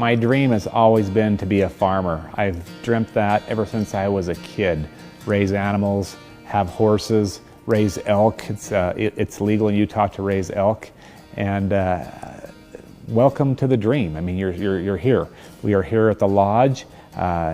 My dream has always been to be a farmer. I've dreamt that ever since I was a kid. Raise animals, have horses, raise elk. It's legal in Utah to raise elk. And welcome to the dream. I mean, you're here. We are here at the lodge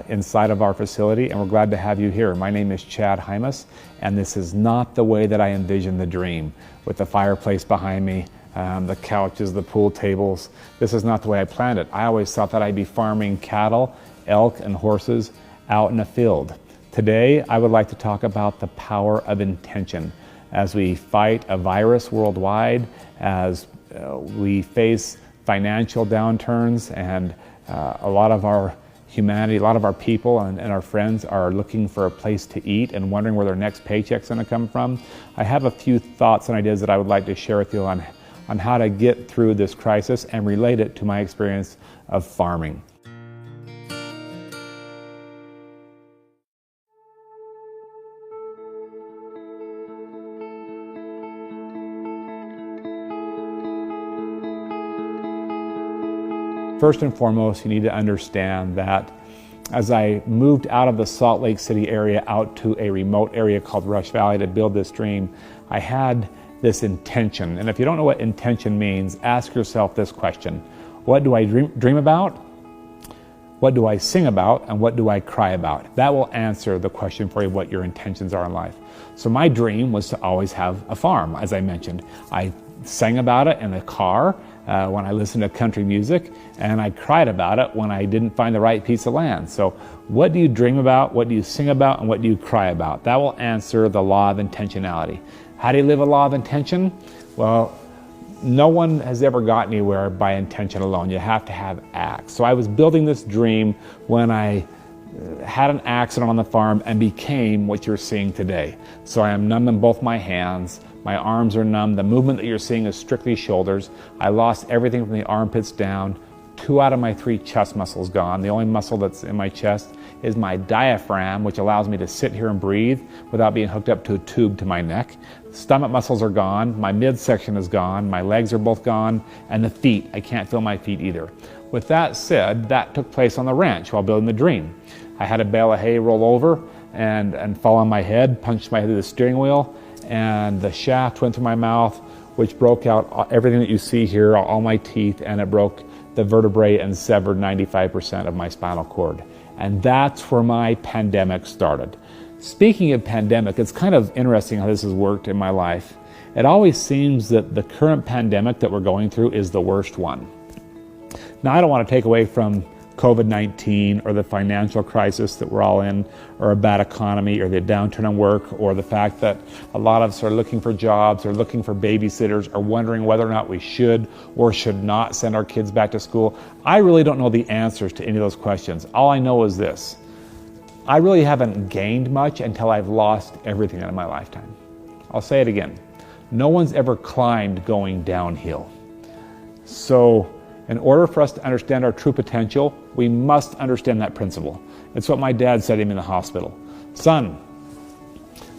inside of our facility, and we're glad to have you here. My name is Hymus, and this is not the way that I envisioned the dream, with the fireplace behind me, the couches, the pool tables. This is not the way I planned it. I always thought that I'd be farming cattle, elk, and horses out in a field. Today, I would like to talk about the power of intention as we fight a virus worldwide, as we face financial downturns, and a lot of our humanity, a lot of our people and our friends are looking for a place to eat and wondering where their next paycheck's going to come from. I have a few thoughts and ideas that I would like to share with you on how to get through this crisis and relate it to my experience of farming. First and foremost, you need to understand that as I moved out of the Salt Lake City area out to a remote area called Rush Valley to build this dream, I had this intention. And if you don't know what intention means, ask yourself this question: what do I dream about? What do I sing about? And what do I cry about? That will answer the question for you, what your intentions are in life. So my dream was to always have a farm, as I mentioned. I sang about it in the car when I listened to country music, and I cried about it when I didn't find the right piece of land. So what do you dream about, what do you sing about, and what do you cry about? That will answer the law of intentionality. How do you live a law of intention? Well, no one has ever got anywhere by intention alone. You have to have acts. So I was building this dream when I had an accident on the farm and became what you're seeing today. So I am numb in both my hands. My arms are numb. The movement that you're seeing is strictly shoulders. I lost everything from the armpits down. 2 out of my 3 chest muscles gone. The only muscle that's in my chest is my diaphragm, which allows me to sit here and breathe without being hooked up to a tube to my neck. Stomach muscles are gone. My midsection is gone. My legs are both gone. And the feet, I can't feel my feet either. With that said, that took place on the ranch while building the dream. I had a bale of hay roll over and fall on my head, punched my head through the steering wheel, and the shaft went through my mouth, which broke out everything that you see here, all my teeth, and it broke the vertebrae and severed 95% of my spinal cord. And that's where my pandemic started. Speaking of pandemic, it's kind of interesting how this has worked in my life. It always seems that the current pandemic that we're going through is the worst one. Now, I don't want to take away from COVID-19 or the financial crisis that we're all in, or a bad economy, or the downturn in work, or the fact that a lot of us are looking for jobs or looking for babysitters, or wondering whether or not we should or should not send our kids back to school. I really don't know the answers to any of those questions. All I know is this: I really haven't gained much until I've lost everything in my lifetime. I'll say it again. No one's ever climbed going downhill. So in order for us to understand our true potential, we must understand that principle. It's what my dad said to me in the hospital. Son,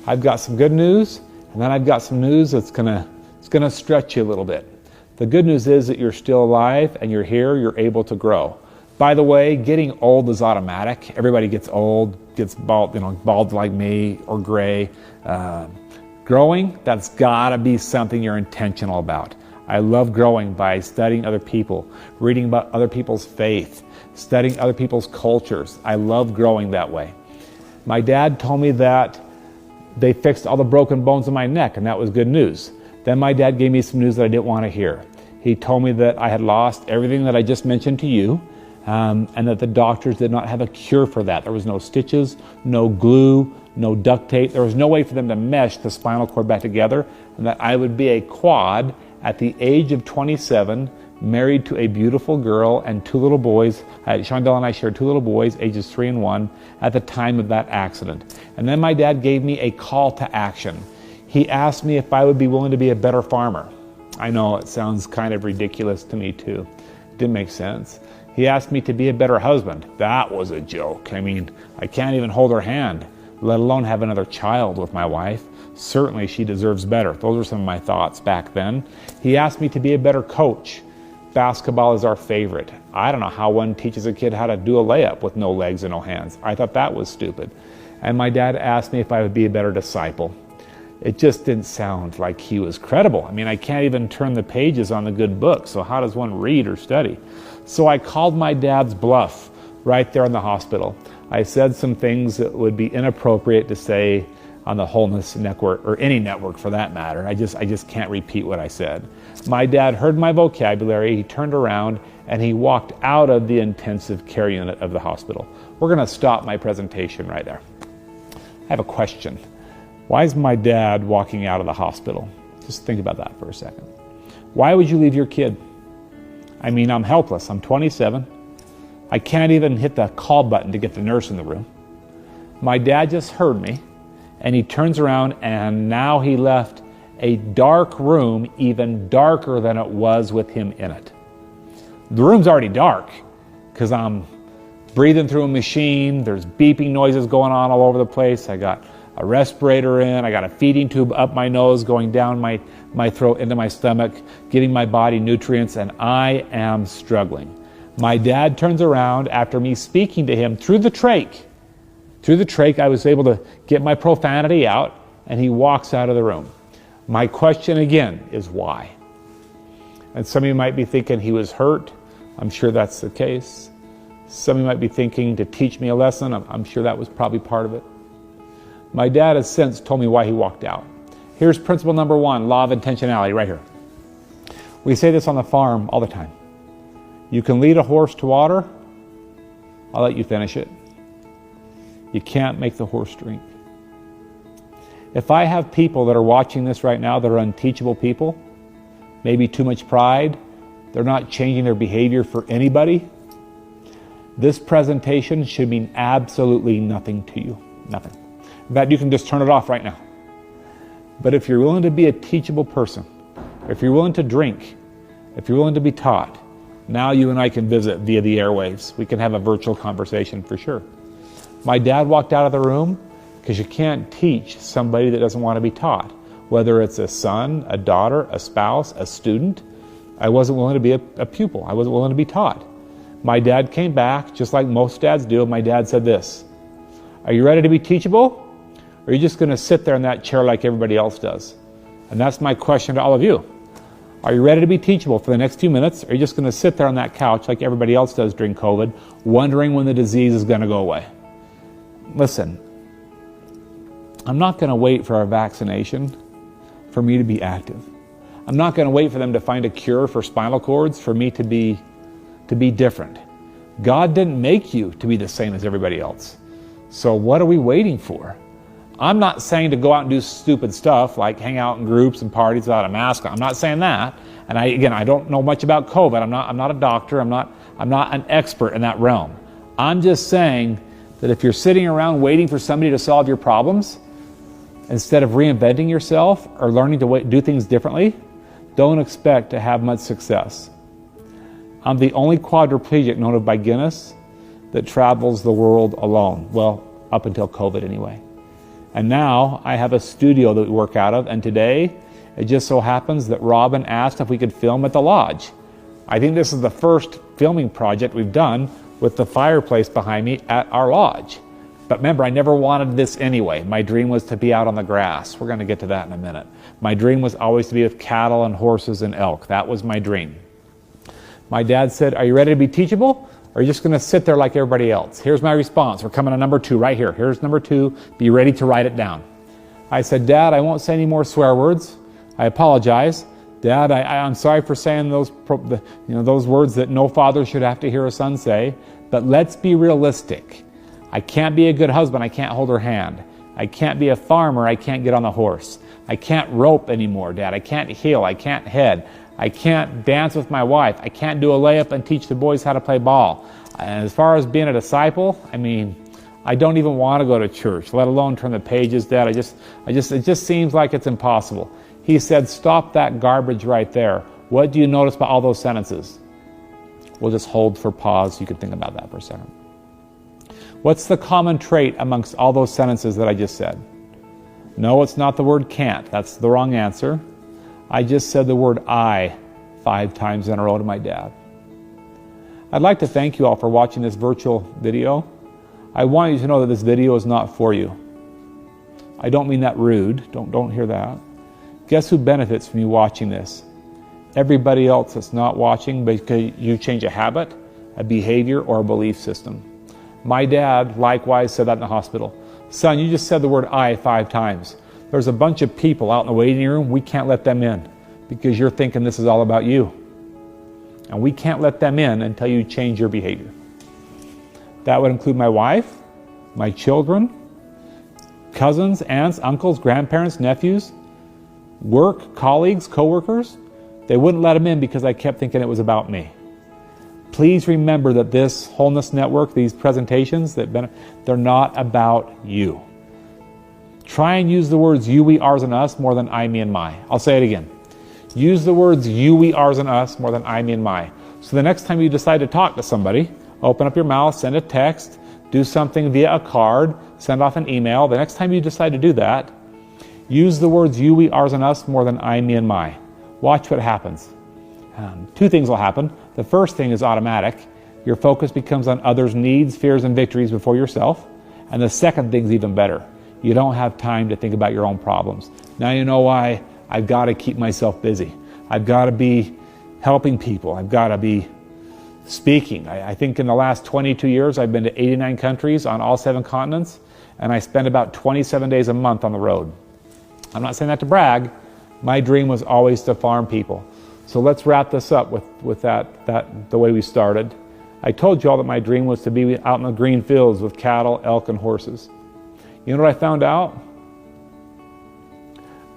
I've got some good news, and then I've got some news that's gonna stretch you a little bit. The good news is that you're still alive and you're here, you're able to grow. By the way, getting old is automatic. Everybody gets old, gets bald, bald like me, or gray. Growing, that's gotta be something you're intentional about. I love growing by studying other people, reading about other people's faith, studying other people's cultures. I love growing that way. My dad told me that they fixed all the broken bones in my neck, and that was good news. Then my dad gave me some news that I didn't want to hear. He told me that I had lost everything that I just mentioned to you, and that the doctors did not have a cure for that. There was no stitches, no glue, no duct tape. There was no way for them to mesh the spinal cord back together, and that I would be a quad at the age of 27, married to a beautiful girl and 2 little boys. Shondell and I shared 2 little boys, ages 3 and 1, at the time of that accident. And then my dad gave me a call to action. He asked me if I would be willing to be a better farmer. I know it sounds kind of ridiculous to me too. It didn't make sense. He asked me to be a better husband. That was a joke. I mean, I can't even hold her hand, let alone have another child with my wife. Certainly she deserves better. Those were some of my thoughts back then. He asked me to be a better coach. basketball is our favorite. I don't know how one teaches a kid how to do a layup with no legs and no hands. I thought that was stupid. And my dad asked me if I would be a better disciple. It just didn't sound like he was credible. I mean, I can't even turn the pages on the good book, so how does one read or study? So I called my dad's bluff right there in the hospital. I said some things that would be inappropriate to say on the Wholeness network, or any network for that matter. I just can't repeat what I said. My dad heard my vocabulary, he turned around, and he walked out of the intensive care unit of the hospital. We're going to stop my presentation right there. I have a question. Why is my dad walking out of the hospital? Just think about that for a second. Why would you leave your kid? I mean, I'm helpless. I'm 27. I can't even hit the call button to get the nurse in the room. My dad just heard me, and he turns around, and now he left a dark room, even darker than it was with him in it. The room's already dark because I'm breathing through a machine. There's beeping noises going on all over the place. I got a respirator in. I got a feeding tube up my nose, going down my throat into my stomach, giving my body nutrients, and I am struggling. My dad turns around after me speaking to him through the trach. Through the trach, I was able to get my profanity out, and he walks out of the room. My question again is why? And some of you might be thinking he was hurt. I'm sure that's the case. Some of you might be thinking to teach me a lesson. I'm sure that was probably part of it. My dad has since told me why he walked out. Here's principle number 1, law of intentionality, right here. We say this on the farm all the time. You can lead a horse to water. I'll let you finish it. You can't make the horse drink. If I have people that are watching this right now that are unteachable people, maybe too much pride, they're not changing their behavior for anybody, this presentation should mean absolutely nothing to you. Nothing. In fact, you can just turn it off right now. But if you're willing to be a teachable person, if you're willing to drink, if you're willing to be taught, now you and I can visit via the airwaves. We can have a virtual conversation for sure. My dad walked out of the room because you can't teach somebody that doesn't want to be taught. Whether it's a son, a daughter, a spouse, a student, I wasn't willing to be a pupil. I wasn't willing to be taught. My dad came back, just like most dads do. My dad said this, are you ready to be teachable? Or are you just going to sit there in that chair like everybody else does? And that's my question to all of you. Are you ready to be teachable for the next few minutes? Or are you just going to sit there on that couch like everybody else does during COVID, wondering when the disease is going to go away? Listen, I'm not going to wait for a vaccination for me to be active. I'm not going to wait for them to find a cure for spinal cords for me to be different. God didn't make you to be the same as everybody else. So what are we waiting for? I'm not saying to go out and do stupid stuff like hang out in groups and parties without a mask on. I'm not saying that. And I don't know much about COVID. I'm not a doctor. I'm not an expert in that realm. I'm just saying that if you're sitting around waiting for somebody to solve your problems, instead of reinventing yourself or learning to do things differently, don't expect to have much success. I'm the only quadriplegic known of by Guinness that travels the world alone. Well, up until COVID anyway. And now I have a studio that we work out of, and today it just so happens that Robin asked if we could film at the lodge. I think this is the first filming project we've done with the fireplace behind me at our lodge. But remember, I never wanted this anyway. My dream was to be out on the grass. We're going to get to that in a minute. My dream was always to be with cattle and horses and elk. That was my dream. My dad said, are you ready to be teachable? Or are you just going to sit there like everybody else? Here's my response. We're coming to number 2 right here. Here's number 2. Be ready to write it down. I said, Dad, I won't say any more swear words. I apologize. Dad, I'm sorry for saying those words that no father should have to hear a son say. But let's be realistic. I can't be a good husband. I can't hold her hand. I can't be a farmer. I can't get on the horse. I can't rope anymore, Dad. I can't heel. I can't head. I can't dance with my wife. I can't do a layup and teach the boys how to play ball. And as far as being a disciple, I don't even want to go to church, let alone turn the pages, Dad. It just seems like it's impossible. He said, stop that garbage right there. What do you notice about all those sentences? We'll just hold for pause. You can think about that for a second. What's the common trait amongst all those sentences that I just said? No, it's not the word can't. That's the wrong answer. I just said the word I 5 times in a row to my dad. I'd like to thank you all for watching this virtual video. I want you to know that this video is not for you. I don't mean that rude. Don't hear that. Guess who benefits from you watching this? Everybody else that's not watching because you change a habit, a behavior, or a belief system. My dad likewise said that in the hospital. Son, you just said the word I 5 times. There's a bunch of people out in the waiting room. We can't let them in because you're thinking this is all about you. And we can't let them in until you change your behavior. That would include my wife, my children, cousins, aunts, uncles, grandparents, nephews, work, colleagues, co-workers. They wouldn't let them in because I kept thinking it was about me. Please remember that this Wholeness Network, these presentations, they're not about you. Try and use the words you, we, ours, and us more than I, me, and my. I'll say it again. Use the words you, we, ours, and us more than I, me, and my. So the next time you decide to talk to somebody, open up your mouth, send a text, do something via a card, send off an email. The next time you decide to do that, use the words you, we, ours, and us more than I, me, and my. Watch what happens. 2 things will happen. The first thing is automatic. Your focus becomes on others' needs, fears, and victories before yourself. And the second thing is even better. You don't have time to think about your own problems. Now you know why I've got to keep myself busy. I've got to be helping people. I've got to be speaking. I think in the last 22 years, I've been to 89 countries on all 7 continents, and I spend about 27 days a month on the road. I'm not saying that to brag. My dream was always to farm people. So let's wrap this up with that the way we started. I told you all that my dream was to be out in the green fields with cattle, elk, and horses. You know what I found out?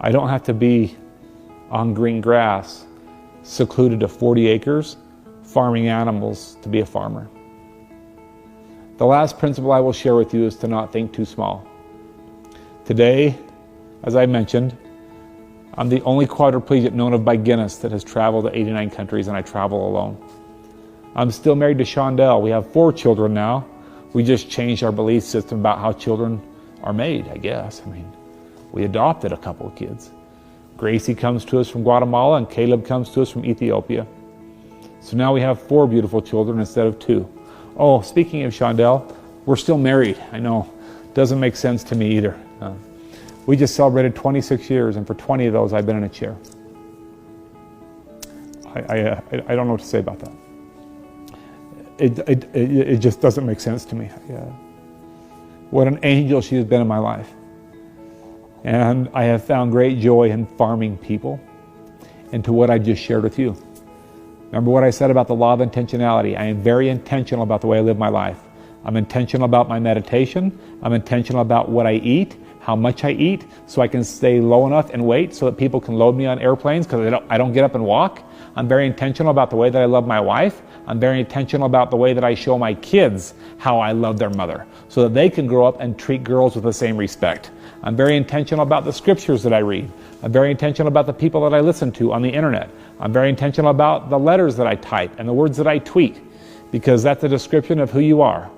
I don't have to be on green grass, secluded to 40 acres, farming animals to be a farmer. The last principle I will share with you is to not think too small. Today, as I mentioned, I'm the only quadriplegic known of by Guinness that has traveled to 89 countries, and I travel alone. I'm still married to Shondell. We have 4 children now. We just changed our belief system about how children are made, I guess. We adopted a couple of kids. Gracie comes to us from Guatemala, and Caleb comes to us from Ethiopia. So now we have 4 beautiful children instead of 2. Oh, speaking of Shondell, we're still married. I know, doesn't make sense to me either. We just celebrated 26 years, and for 20 of those, I've been in a chair. I don't know what to say about that. It just doesn't make sense to me. What an angel she has been in my life. And I have found great joy in farming people into what I just shared with you. Remember what I said about the law of intentionality. I am very intentional about the way I live my life. I'm intentional about my meditation. I'm intentional about what I eat, how much I eat, so I can stay low enough in weight so that people can load me on airplanes because I don't get up and walk. I'm very intentional about the way that I love my wife. I'm very intentional about the way that I show my kids how I love their mother so that they can grow up and treat girls with the same respect. I'm very intentional about the scriptures that I read. I'm very intentional about the people that I listen to on the internet. I'm very intentional about the letters that I type and the words that I tweet, because that's a description of who you are.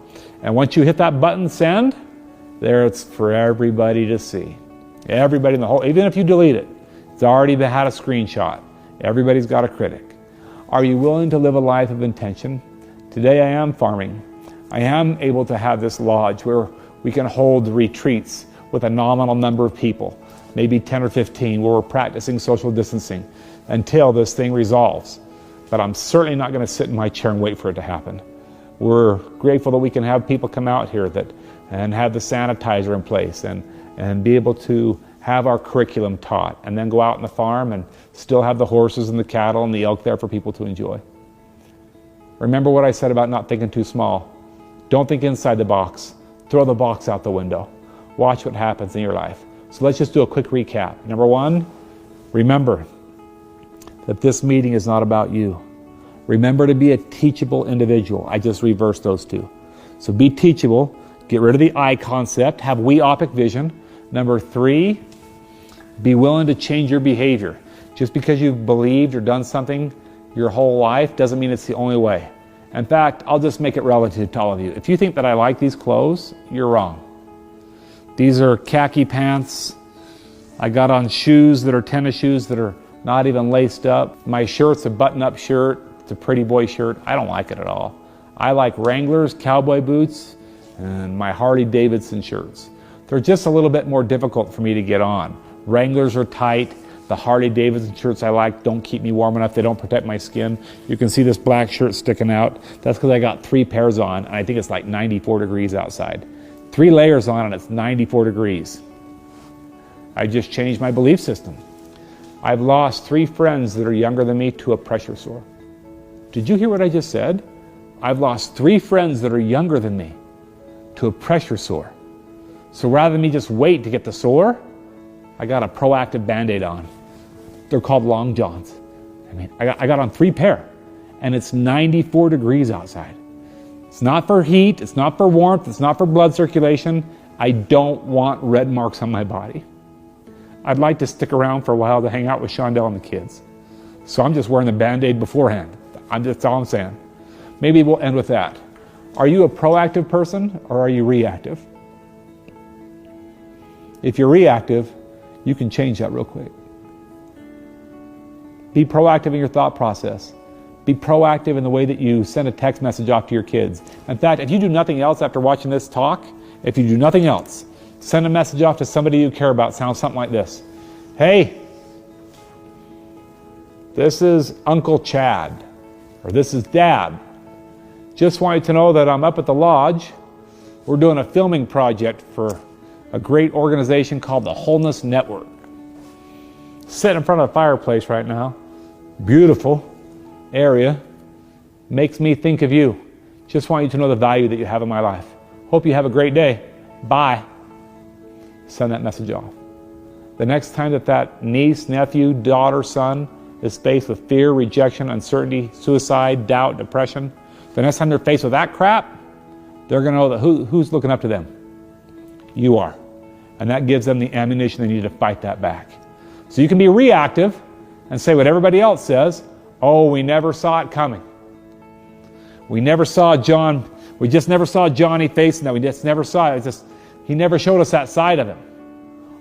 And once you hit that button, send, there it's for everybody to see. Everybody in the whole, even if you delete it, it's already had a screenshot. Everybody's got a critic. Are you willing to live a life of intention? Today I am farming. I am able to have this lodge where we can hold retreats with a nominal number of people, maybe 10 or 15, where we're practicing social distancing until this thing resolves. But I'm certainly not going to sit in my chair and wait for it to happen. We're grateful that we can have people come out here and have the sanitizer in place and be able to have our curriculum taught, and then go out on the farm and still have the horses and the cattle and the elk there for people to enjoy. Remember what I said about not thinking too small. Don't think inside the box. Throw the box out the window. Watch what happens in your life. So let's just do a quick recap. Number 1, remember that this meeting is not about you. Remember to be a teachable individual. I just reversed those 2. So be teachable. Get rid of the I concept. Have we-opic vision. Number 3, be willing to change your behavior. Just because you've believed or done something your whole life doesn't mean it's the only way. In fact, I'll just make it relative to all of you. If you think that I like these clothes, you're wrong. These are khaki pants. I got on shoes that are tennis shoes that are not even laced up. My shirt's a button-up shirt. It's a pretty boy shirt. I don't like it at all. I like Wranglers, cowboy boots, and my Harley Davidson shirts. They're just a little bit more difficult for me to get on. Wranglers are tight. The Harley Davidson shirts I like don't keep me warm enough. They don't protect my skin. You can see this black shirt sticking out. That's because I got 3 pairs on, and I think it's like 94 degrees outside. 3 layers on, and it's 94 degrees. I just changed my belief system. I've lost 3 friends that are younger than me to a pressure sore. Did you hear what I just said? I've lost 3 friends that are younger than me to a pressure sore. So rather than me just wait to get the sore, I got a proactive Band-Aid on. They're called long johns. I got on 3 pair, and it's 94 degrees outside. It's not for heat, it's not for warmth, it's not for blood circulation. I don't want red marks on my body. I'd like to stick around for a while to hang out with Shondell and the kids. So I'm just wearing the Band-Aid beforehand. That's all I'm saying. Maybe we'll end with that. Are you a proactive person or are you reactive? If you're reactive, you can change that real quick. Be proactive in your thought process. Be proactive in the way that you send a text message off to your kids. In fact, if you do nothing else after watching this talk, if you do nothing else, send a message off to somebody you care about. Sounds something like this. Hey, this is Uncle Chad, or this is Dad. Just want you to know that I'm up at the lodge. We're doing a filming project for a great organization called the Wholeness Network. Sitting in front of a fireplace right now. Beautiful area. Makes me think of you. Just want you to know the value that you have in my life. Hope you have a great day. Bye. Send that message off. The next time that niece, nephew, daughter, son is faced with fear, rejection, uncertainty, suicide, doubt, depression, the next time they're faced with that crap, they're going to know that who's looking up to them? You are. And that gives them the ammunition they need to fight that back. So you can be reactive and say what everybody else says. Oh, we never saw it coming. We just never saw Johnny facing that. We just never saw it. He never showed us that side of him.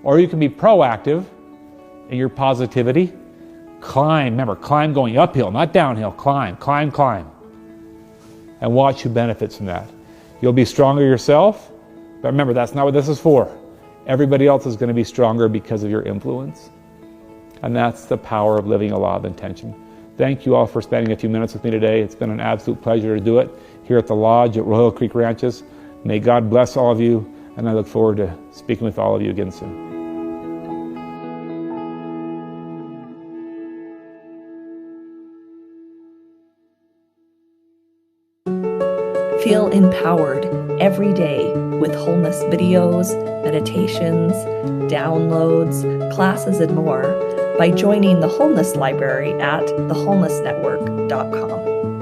Or you can be proactive in your positivity. Climb, remember, climb going uphill, not downhill. Climb. And watch who benefits from that. You'll be stronger yourself, but remember, that's not what this is for. Everybody else is going to be stronger because of your influence. And that's the power of living a law of intention. Thank you all for spending a few minutes with me today. It's been an absolute pleasure to do it here at the Lodge at Royal Creek Ranches. May God bless all of you, and I look forward to speaking with all of you again soon. Feel empowered every day with wholeness videos, meditations, downloads, classes, and more by joining the Wholeness Library at thewholenessnetwork.com.